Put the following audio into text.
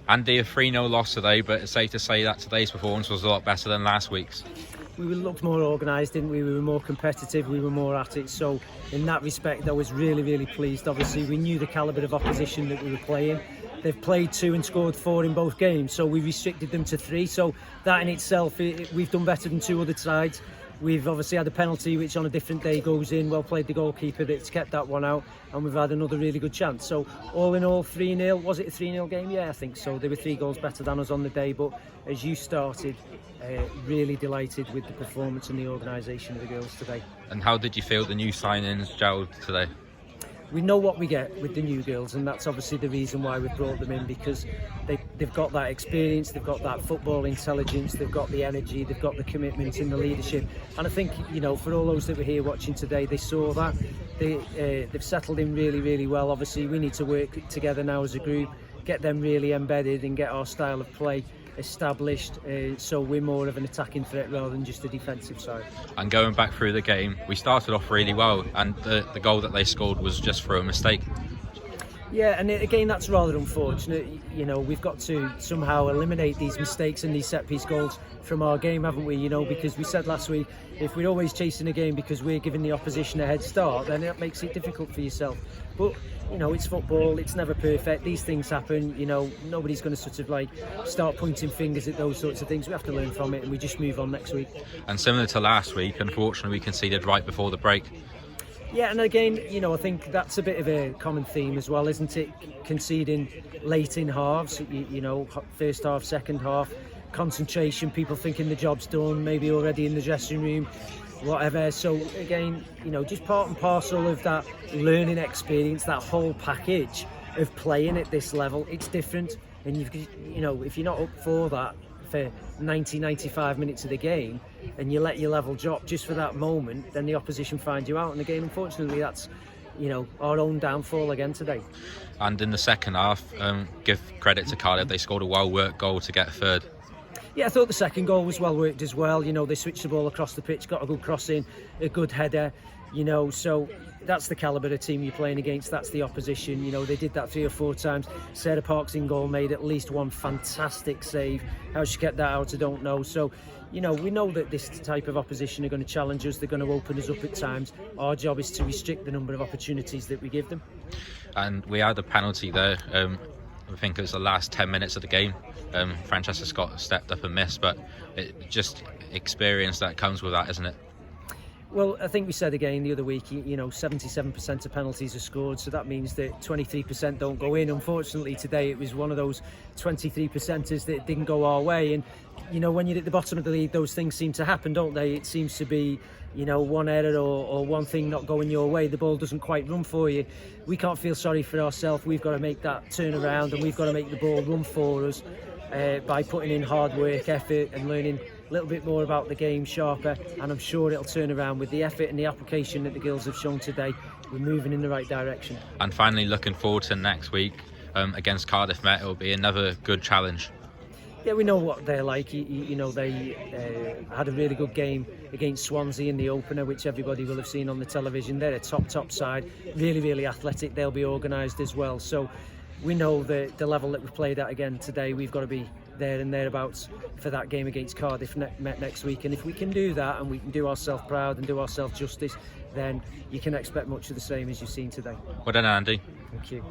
Andy, a 3-0 loss today, but it's safe to say that today's performance was a lot better than last week's. We looked more organised, didn't we? We were more competitive, we were more at it. So in that respect, I was really, really pleased. Obviously, we knew the calibre of opposition that we were playing. They've played 2 and scored 4 in both games, so we restricted them to 3. So that in itself, we've done better than 2 other sides. We've obviously had a penalty which on a different day goes in. Well played the goalkeeper that's kept that one out, and we've had another really good chance. So all in all, 3-0. Was it a 3-0 game? Yeah, I think so. They were 3 goals better than us on the day, but as you started, really delighted with the performance and the organisation of the girls today. And how did you feel the new signings gelled today? We know what we get with the new girls, and that's obviously the reason why we've brought them in, because they've got that experience, they've got that football intelligence, they've got the energy, they've got the commitment and the leadership. And I think, you know, for all those that were here watching today, they saw that. They've settled in really, really well. Obviously, we need to work together now as a group, get them really embedded and get our style of play established, so we're more of an attacking threat rather than just a defensive side. And going back through the game, we started off really well, and the goal that they scored was just through a mistake. Yeah, and again, that's rather unfortunate. You know, we've got to somehow eliminate these mistakes and these set-piece goals from our game, haven't we? You know, because we said last week, if we're always chasing a game because we're giving the opposition a head start, then that makes it difficult for yourself. But, you know, it's football, it's never perfect, these things happen, you know, nobody's going to sort of like start pointing fingers at those sorts of things. We have to learn from it and we just move on next week. And similar to last week, unfortunately, we conceded right before the break. Yeah, and again, you know, I think that's a bit of a common theme as well, isn't it? Conceding late in halves, you know, first half, second half, concentration, people thinking the job's done, maybe already in the dressing room, whatever. So again, you know, just part and parcel of that learning experience, that whole package of playing at this level, it's different. And you know, if you're not up for that for 90-95 minutes of the game and you let your level drop just for that moment, then the opposition find you out. And again, unfortunately, that's, you know, our own downfall again today. And in the second half, give credit to Cardiff, they scored a well-worked goal to get third. Yeah, I thought the second goal was well worked as well. You know, they switched the ball across the pitch, got a good crossing, a good header, you know, so that's the calibre of team you're playing against, that's the opposition. You know, they did that 3 or 4 times. Sarah Parks in goal made at least one fantastic save. How she kept that out, I don't know. So, you know, we know that this type of opposition are going to challenge us, they're going to open us up at times. Our job is to restrict the number of opportunities that we give them. And we had a penalty there. I think it was the last 10 minutes of the game. Francesca Scott stepped up and missed, but it just experience that comes with that, isn't it? Well, I think we said again the other week, you know, 77% of penalties are scored, so that means that 23% don't go in. Unfortunately, today it was one of those 23%ers that didn't go our way. And, you know, when you're at the bottom of the league, those things seem to happen, don't they? It seems to be, you know, one error or one thing not going your way, the ball doesn't quite run for you. We can't feel sorry for ourselves. We've got to make that turn around and we've got to make the ball run for us by putting in hard work, effort and learning a little bit more about the game, sharper, and I'm sure it'll turn around with the effort and the application that the girls have shown today. We're moving in the right direction. And finally, looking forward to next week against Cardiff Met. It'll be another good challenge. Yeah, we know what they're like. You know, they had a really good game against Swansea in the opener, which everybody will have seen on the television. They're a top side, really, really athletic. They'll be organised as well. So we know the level that we've played at again today, we've got to be there and thereabouts for that game against Cardiff Met next week. And if we can do that and we can do ourselves proud and do ourselves justice, then you can expect much of the same as you've seen today. Well done, Andy. Thank you.